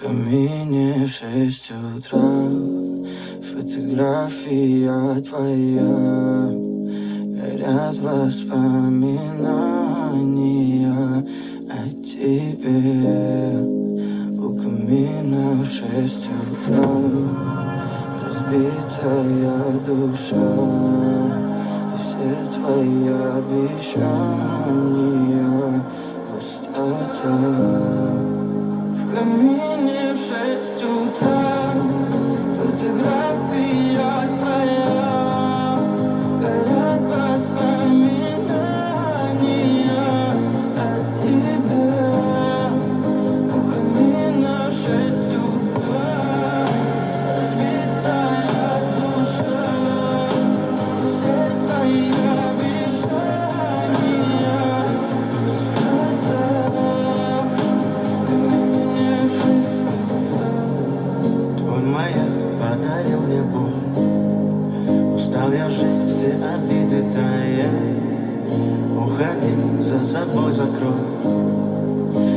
камине в 6 утра фотография твоя. Горят воспоминания о тебе. У камина в 6 утра разбитая душа. И все твои обещания пустота. В камине в 6 утра фотография твоя. Горят воспоминания о тебе. У камина в 6 утра разбитая душа. Все твои обещания пустота. Твой маяк подарил мне боль. Устал я жить, все обиды тая. Уходи, за собой закрой.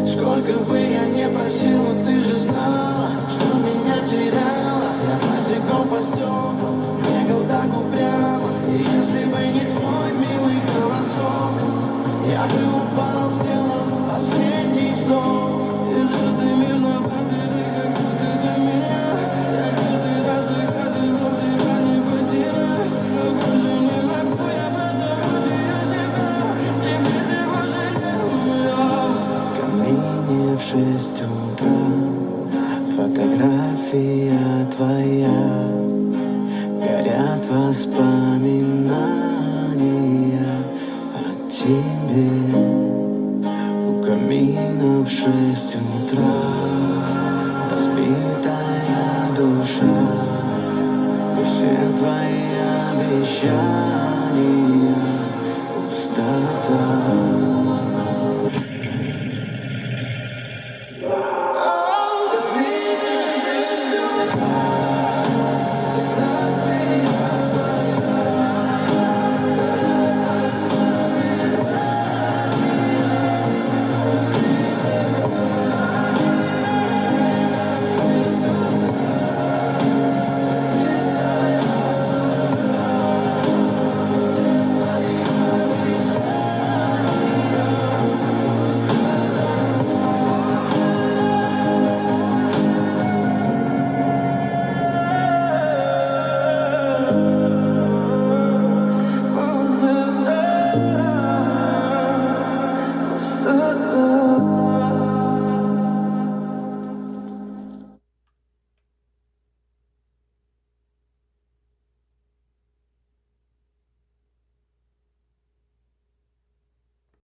Сколько бы я не просил, но ты же знала, что меня теряла. Я босиком по стеклу бегал так упрямо. И если бы не твой милый голосок, я бы упал, сделал последний вздох. И звезды мирно падали, как будто до меня. Я каждый раз загадывал тебя не потерять. Но больше не могу я быть тобой, тебя всегда. Тебе всего жалею. В камине в 6 утра фотография твоя. Горят воспоминания о тебе. У камина в 6 утра разбитая душа. И все твои обещания пустота.